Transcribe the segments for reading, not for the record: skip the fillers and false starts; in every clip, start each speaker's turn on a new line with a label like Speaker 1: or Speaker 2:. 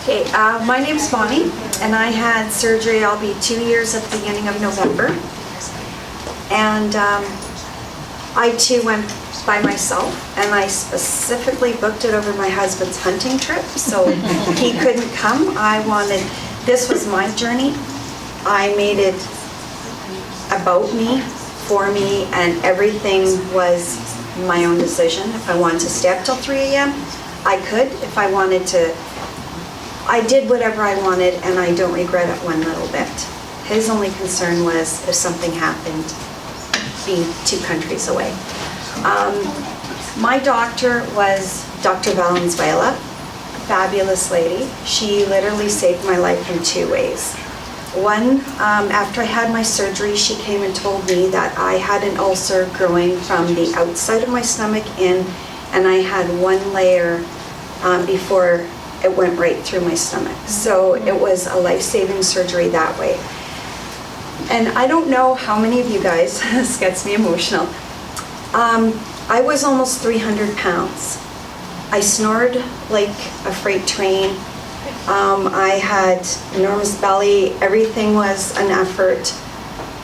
Speaker 1: Okay, my name's Bonnie, and I had surgery. I'll be 2 years at the beginning of November. And I too went by myself, and I specifically booked it over my husband's hunting trip, so he couldn't come. This was my journey. I made it about me, for me, and everything was my own decision. If I wanted to stay up till 3 a.m., I could. If I wanted to, I did whatever I wanted, and I don't regret it one little bit. His only concern was if something happened, being 2 countries away. My doctor was Dr. Valenzuela, fabulous lady. She literally saved my life in 2 ways. One, after I had my surgery, she came and told me that I had an ulcer growing from the outside of my stomach in, and I had 1 layer before it went right through my stomach. So it was a life-saving surgery that way. And I don't know how many of you guys, this gets me emotional, I was almost 300 pounds. I snored like a freight train. I had enormous belly. Everything was an effort.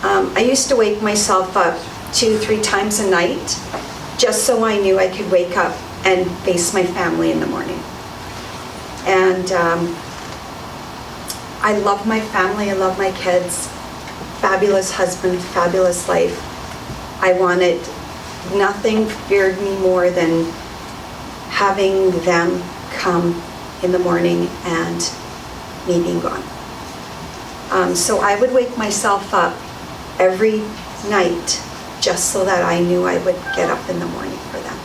Speaker 1: I used to wake myself up 2-3 times a night just so I knew I could wake up and face my family in the morning. And I love my family, I love my kids, fabulous husband, fabulous life. Nothing feared me more than having them come in the morning and me being gone. So I would wake myself up every night just so that I knew I would get up in the morning for them.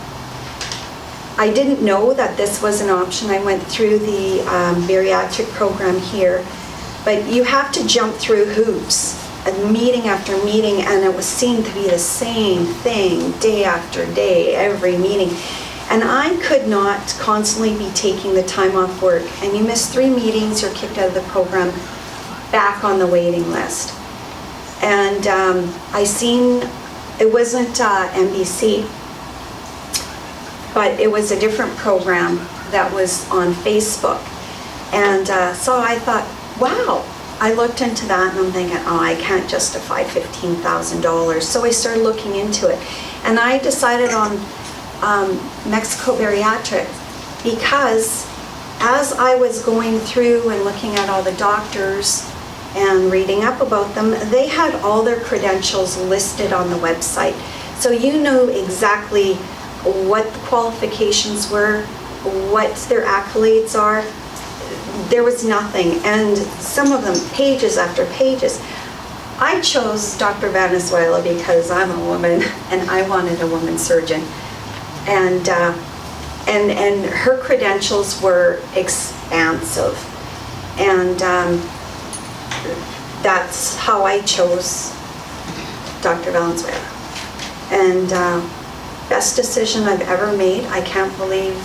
Speaker 1: I didn't know that this was an option. I went through the bariatric program here, but you have to jump through hoops, meeting after meeting, and it was seen to be the same thing day after day, every meeting. And I could not constantly be taking the time off work, and you miss 3 meetings, you're kicked out of the program, back on the waiting list. And I seen, it wasn't NBC, but it was a different program that was on Facebook. And so I thought, wow. I looked into that and I'm thinking, oh, I can't justify $15,000. So I started looking into it. And I decided on Mexico Bariatric because as I was going through and looking at all the doctors and reading up about them, they had all their credentials listed on the website. So you know exactly what the qualifications were, what their accolades are. There was nothing, and some of them pages after pages. I chose Dr. Valenzuela because I'm a woman and I wanted a woman surgeon, and her credentials were expansive, and that's how I chose Dr. Valenzuela. And best decision I've ever made. I can't believe.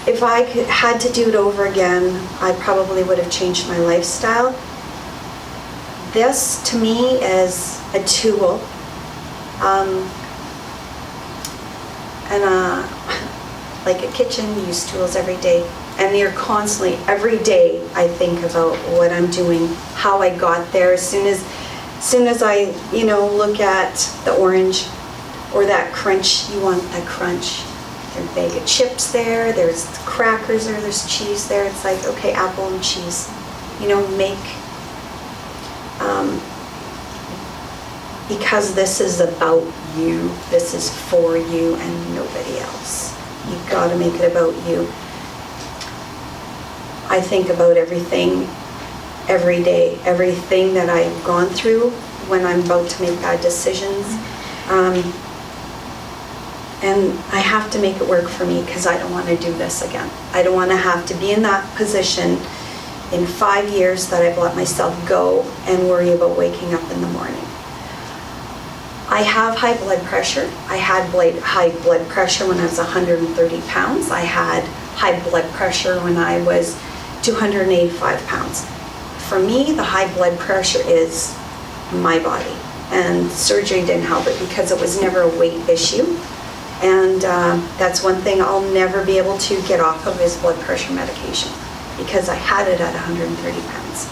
Speaker 1: If I had to do it over again, I probably would have changed my lifestyle. This, to me, is a tool. Like a kitchen, you use tools every day. And you're constantly, every day, I think about what I'm doing, how I got there. As soon as I, look at the orange or that crunch, you want that crunch. There's a bag of chips there, there's crackers there, there's cheese there. It's like, okay, apple and cheese. Because this is about you, this is for you and nobody else. You've got to make it about you. I think about everything every day, everything that I've gone through when I'm about to make bad decisions. And I have to make it work for me because I don't want to do this again. I don't want to have to be in that position in 5 years that I've let myself go and worry about waking up in the morning. I have high blood pressure. I had high blood pressure when I was 130 pounds. I had high blood pressure when I was 285 pounds. For me, the high blood pressure is my body. And surgery didn't help it because it was never a weight issue. And that's one thing I'll never be able to get off of is blood pressure medication. because I had it at 130 pounds.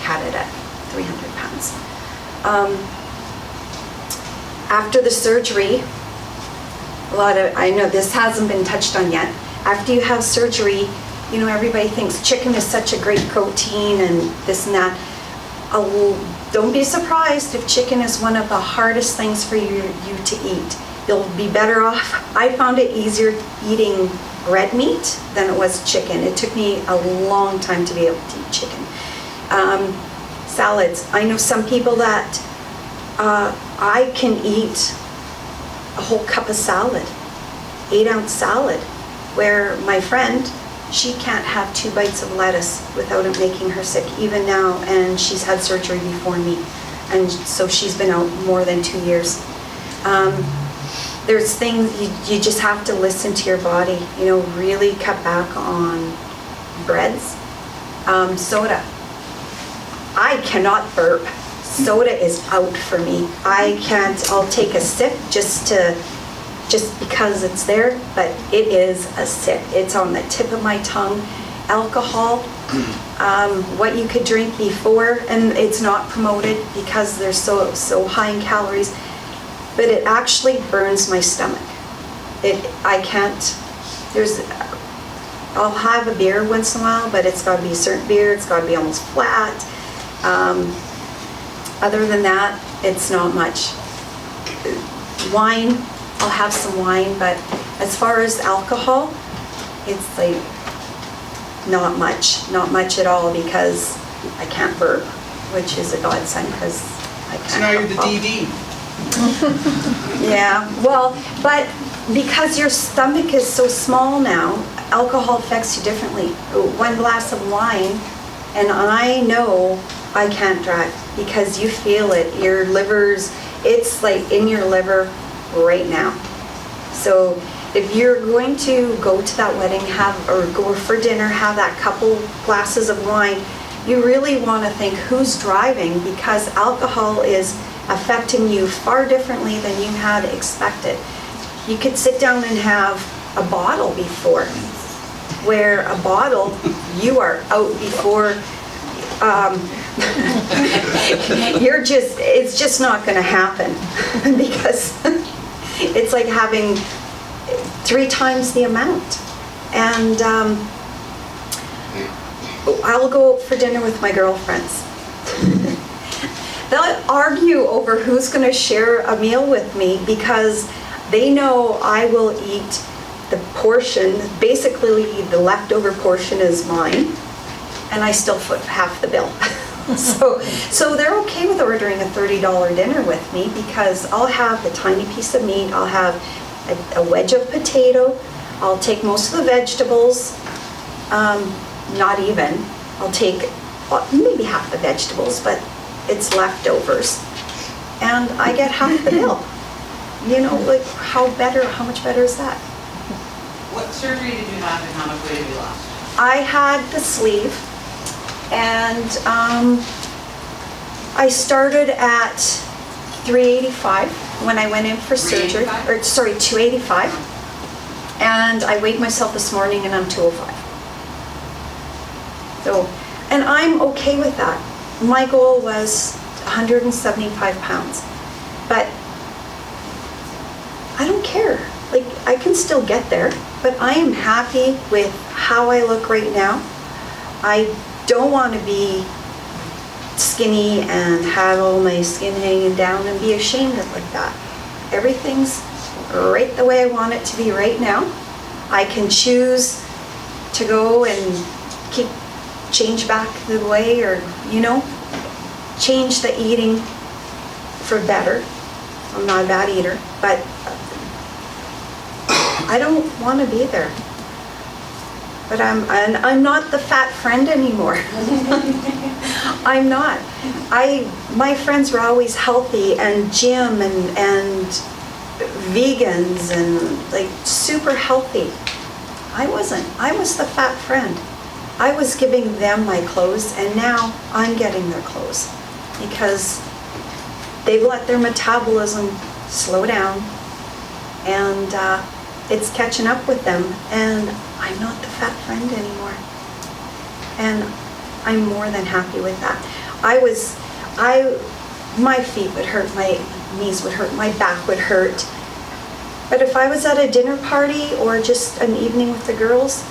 Speaker 1: Had it at 300 pounds. After the surgery, I know this hasn't been touched on yet. After you have surgery, you know, everybody thinks chicken is such a great protein and this and that. Don't be surprised if chicken is one of the hardest things for you to eat. You'll be better off. I found it easier eating red meat than it was chicken. It took me a long time to be able to eat chicken. Salads. I know some people that I can eat a whole cup of salad, 8-ounce salad, where my friend, she can't have 2 bites of lettuce without it making her sick, even now, and she's had surgery before me, and so she's been out more than 2 years. There's things, you just have to listen to your body, you know, really cut back on breads. Soda. I cannot burp. Soda is out for me. I can't, I'll take a sip just because it's there, but it is a sip. It's on the tip of my tongue. Alcohol, what you could drink before, and it's not promoted because they're so high in calories, but it actually burns my stomach. I can't, I'll have a beer once in a while, but it's got to be a certain beer, it's got to be almost flat. Other than that, it's not much. Wine, I'll have some wine, but as far as alcohol, it's like not much at all, because I can't burp, which is a godsend because I can't.
Speaker 2: So now you're the DD.
Speaker 1: Yeah, well, but because your stomach is so small now, alcohol affects you differently. 1 glass of wine, and I know I can't drive because you feel it. Your liver's, it's like in your liver right now. So if you're going to go to that wedding, or go for dinner, have that couple glasses of wine, you really want to think who's driving, because alcohol is affecting you far differently than you had expected. You could sit down and have a bottle before, where a bottle, you are out before, it's just not going to happen because it's like having 3 times the amount. And I'll go out for dinner with my girlfriends. They'll argue over who's going to share a meal with me because they know I will eat the portion, basically the leftover portion is mine, and I still foot half the bill. So they're okay with ordering a $30 dinner with me because I'll have the tiny piece of meat, I'll have a wedge of potato, I'll take most of the vegetables, not even, I'll take maybe half the vegetables, but it's leftovers, and I get half the bill. You know, like how much better is that?
Speaker 3: What surgery did you have and how much weight have you lost?
Speaker 1: I had the sleeve, and I started at 385 when I went in for surgery, 285, and I weighed myself this morning and I'm 205. So, and I'm okay with that. My goal was 175 pounds, but I don't care. Like, I can still get there, but I am happy with how I look right now. I don't want to be skinny and have all my skin hanging down and be ashamed of like that. Everything's right the way I want it to be right now. I can choose to go and change back the way, or, you know, change the eating for better. I'm not a bad eater, but I don't want to be there. But I'm not the fat friend anymore. I'm not. My friends were always healthy and gym and vegans and like super healthy. I wasn't. I was the fat friend. I was giving them my clothes, and now I'm getting their clothes because they've let their metabolism slow down, and it's catching up with them, and I'm not the fat friend anymore. And I'm more than happy with that. My feet would hurt, my knees would hurt, my back would hurt. But if I was at a dinner party or just an evening with the girls,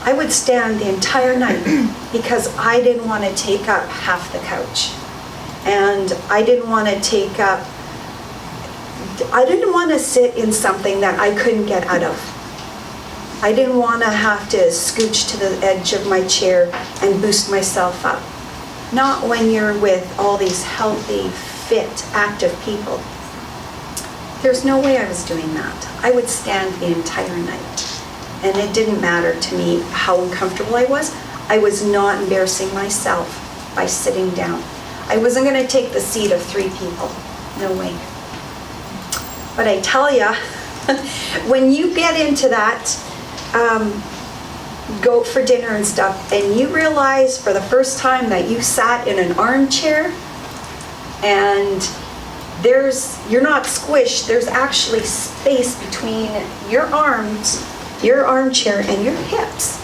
Speaker 1: I would stand the entire night because I didn't want to take up half the couch. And I didn't want to sit in something that I couldn't get out of. I didn't want to have to scooch to the edge of my chair and boost myself up. Not when you're with all these healthy, fit, active people. There's no way I was doing that. I would stand the entire night. And it didn't matter to me how uncomfortable I was. I was not embarrassing myself by sitting down. I wasn't going to take the seat of 3 people. No way. But I tell you, when you get into that, go for dinner and stuff, and you realize for the first time that you sat in an armchair and you're not squished, there's actually space between your arms, your armchair, and your hips.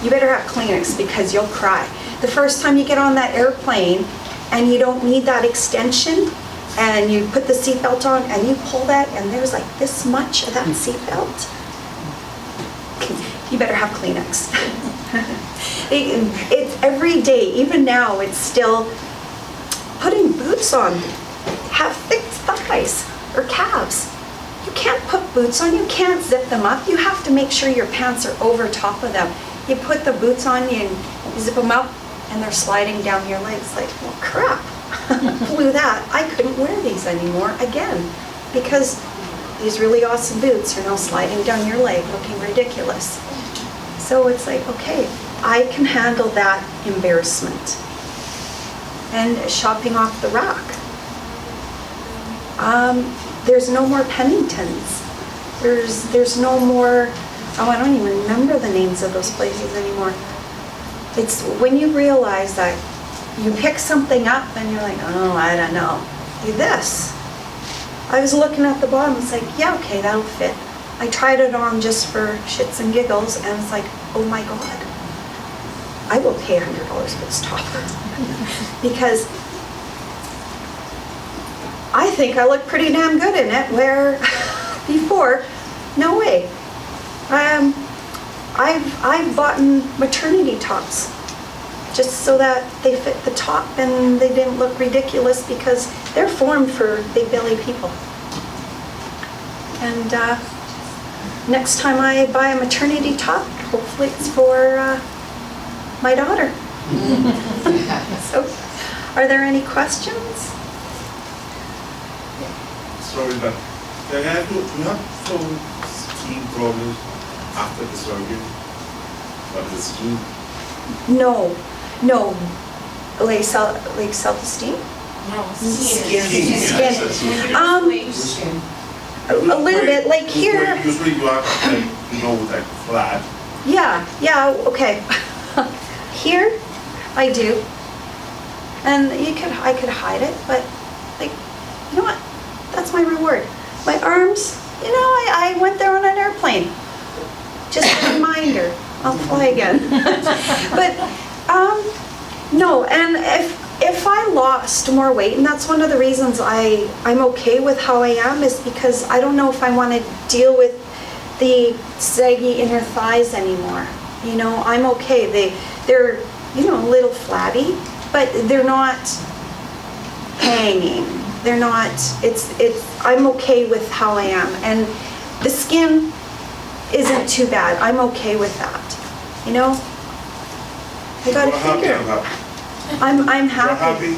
Speaker 1: You better have Kleenex because you'll cry. The first time you get on that airplane and you don't need that extension, and you put the seatbelt on and you pull that and there's like this much of that seatbelt, you better have Kleenex. It's every day, even now, it's still putting boots on. Have thick thighs or calves. You can't put boots on, you can't zip them up. You have to make sure your pants are over top of them. You put the boots on and you zip them up and they're sliding down your legs like, well, crap. Blew that. I couldn't wear these anymore again because these really awesome boots are now sliding down your leg looking ridiculous. So it's like, okay, I can handle that embarrassment. And shopping off the rack. There's no more Penningtons. There's no more, I don't even remember the names of those places anymore. It's when you realize that you pick something up and you're like, oh, I don't know. Do this. I was looking at the bottom, it's like, yeah, okay, that'll fit. I tried it on just for shits and giggles, and it's like, oh my God, I will pay $100 for this top. Because I think I look pretty damn good in it, where before, no way. I've bought maternity tops just so that they fit the top and they didn't look ridiculous because they're formed for big belly people. And next time I buy a maternity top, hopefully it's for my daughter. So, are there any questions?
Speaker 2: Sorry, but do you have some skin problems after the surgery? Of the skin?
Speaker 1: No. Like self-esteem?
Speaker 4: No,
Speaker 1: Skin.
Speaker 2: Skin.
Speaker 1: A little bit, like here.
Speaker 2: Usually you are like flat.
Speaker 1: Yeah, okay. Here, I do. And I could hide it, but like, you know what? That's my reward. My arms, I went there on an airplane. Just a reminder, I'll fly again. But, no, and if I lost more weight, and that's one of the reasons I'm okay with how I am, is because I don't know if I want to deal with the saggy inner thighs anymore. I'm okay. They're a little flabby, but they're not hanging. They're not, I'm okay with how I am. And the skin isn't too bad. I'm okay with that. I got to figure. I'm happy.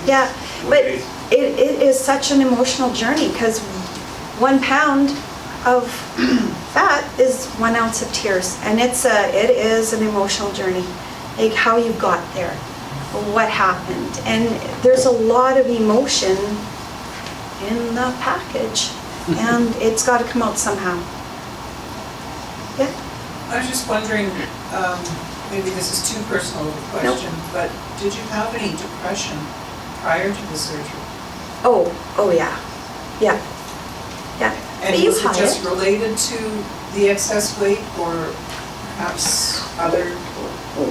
Speaker 1: Yeah, but it is such an emotional journey because 1 pound of fat is 1 ounce of tears, and it is an emotional journey. Like how you got there, what happened, and there's a lot of emotion in the package, and it's got to come out somehow. Yeah.
Speaker 4: I was just wondering, maybe this is too personal of a question, but did you have any depression prior to the surgery?
Speaker 1: Oh yeah.
Speaker 4: And
Speaker 1: But you
Speaker 4: was it
Speaker 1: hide
Speaker 4: just
Speaker 1: it.
Speaker 4: related to the excess weight or perhaps other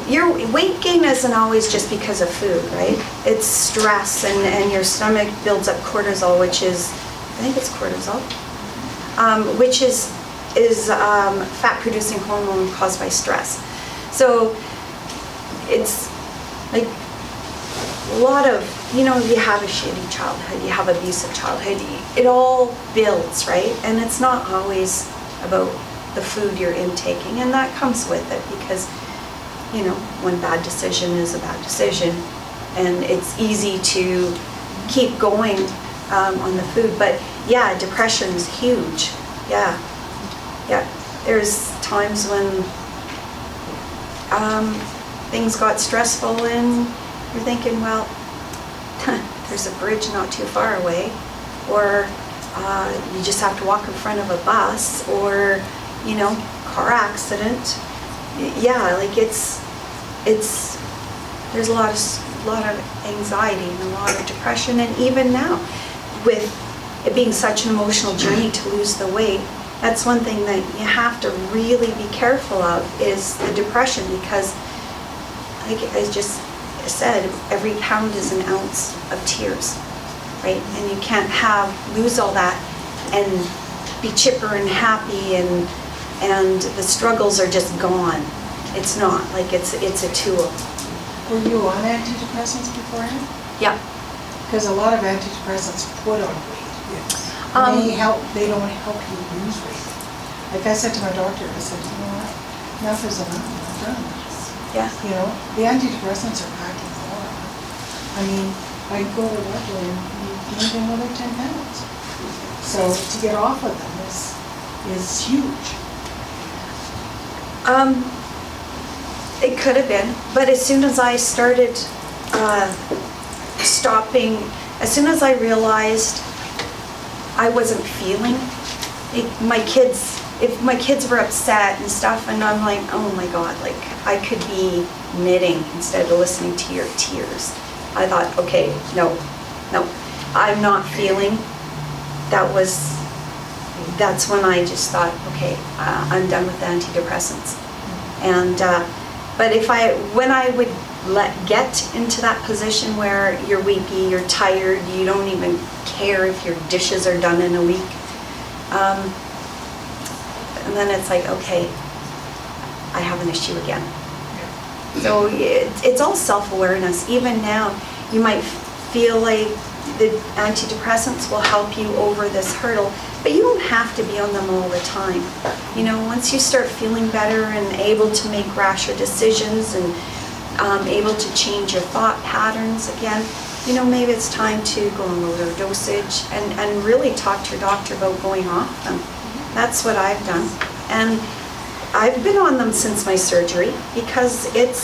Speaker 1: your weight gain isn't always just because of food, right? It's stress, and your stomach builds up cortisol, which is, I think it's cortisol, which is fat-producing hormone caused by stress. So it's like a lot of, you have a shitty childhood, you have abusive childhood, it all builds, right? And it's not always about the food you're intaking, and that comes with it because, one bad decision is a bad decision, and it's easy to keep going on the food. But yeah, depression is huge. Yeah. There's times when things got stressful and you're thinking, well, there's a bridge not too far away, or you just have to walk in front of a bus, or car accident. Yeah, like it's there's a lot of anxiety and a lot of depression, and even now with it being such an emotional journey to lose the weight, that's one thing that you have to really be careful of is the depression, because like I just said, every pound is an ounce of tears, right? And you can't lose all that and be chipper and happy and the struggles are just gone. It's not, like it's a tool.
Speaker 4: Were you on antidepressants beforehand?
Speaker 1: Yeah.
Speaker 4: Because a lot of antidepressants put on weight. Yes. They don't help you lose weight. Like I said to my doctor, I said, you know what, enough is enough, I'm done.
Speaker 1: Yeah.
Speaker 4: The antidepressants are packing more. I mean, I go to the doctor and you gain another 10 pounds. So to get off of them is huge.
Speaker 1: It could have been, but as soon as I started stopping, as soon as I realized I wasn't feeling, if my kids were upset and stuff, and I'm like, oh my God, like I could be knitting instead of listening to your tears. I thought, okay, no, I'm not feeling. That's when I just thought, okay, I'm done with the antidepressants. And but when I would get into that position where you're weepy, you're tired, you don't even care if your dishes are done in a week, and then it's like, okay, I have an issue again. So it's all self-awareness. Even now, you might feel like the antidepressants will help you over this hurdle, but you don't have to be on them all the time. Once you start feeling better and able to make rasher decisions and able to change your thought patterns again, maybe it's time to go on lower dosage and really talk to your doctor about going off them. That's what I've done. And I've been on them since my surgery because it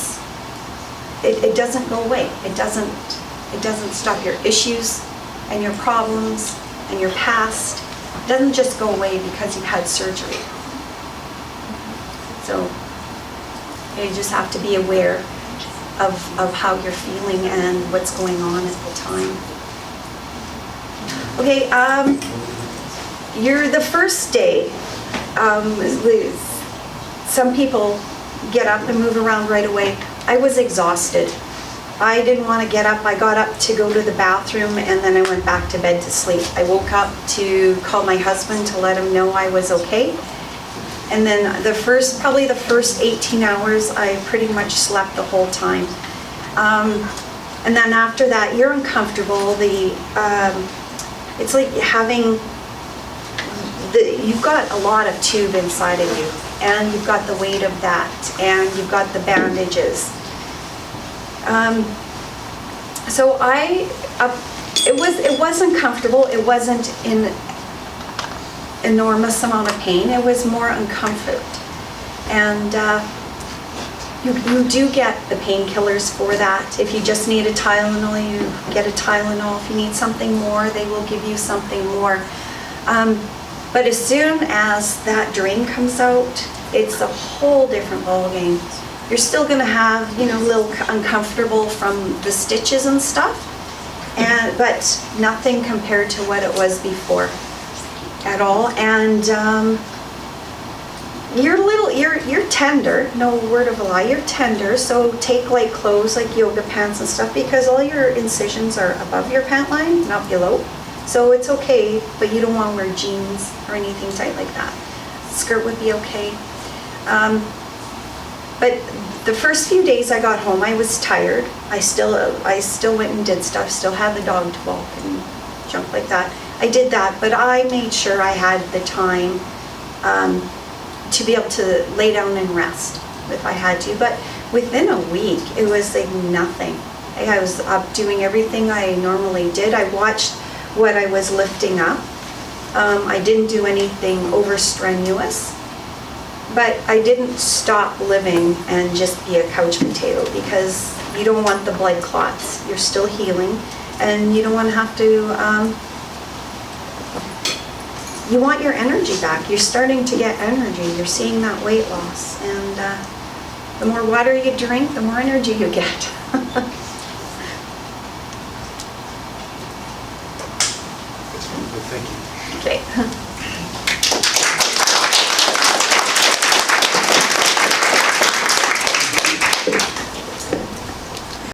Speaker 1: doesn't go away. It doesn't stop your issues and your problems and your past. It doesn't just go away because you've had surgery. So you just have to be aware of how you're feeling and what's going on at the time. Okay, you're the first day. Some people get up and move around right away. I was exhausted. I didn't want to get up. I got up to go to the bathroom and then I went back to bed to sleep. I woke up to call my husband to let him know I was okay. And then probably the first 18 hours, I pretty much slept the whole time. And then after that, you're uncomfortable. It's like you've got a lot of tube inside of you, and you've got the weight of that, and you've got the bandages. So it was uncomfortable. It wasn't in enormous amount of pain. It was more uncomfort. And you do get the painkillers for that. If you just need a Tylenol, you get a Tylenol. If you need something more, they will give you something more. But as soon as that drain comes out, it's a whole different ballgame. You're still going to have, a little uncomfortable from the stitches and stuff, but nothing compared to what it was before at all. And you're tender, no word of a lie, you're tender, so take light clothes like yoga pants and stuff because all your incisions are above your pant line, not below. So it's okay, but you don't want to wear jeans or anything tight like that. Skirt would be okay. But the first few days I got home, I was tired. I still went and did stuff, still had the dog to walk and junk like that. I did that, but I made sure I had the time to be able to lay down and rest if I had to. But within a week, it was like nothing. I was up doing everything I normally did. I watched what I was lifting up. I didn't do anything over strenuous, but I didn't stop living and just be a couch potato because you don't want the blood clots. You're still healing, and you don't want to have to, you want your energy back. You're starting to get energy. You're seeing that weight loss, and the more water you drink, the more energy you get.
Speaker 5: Thank you.
Speaker 1: Okay.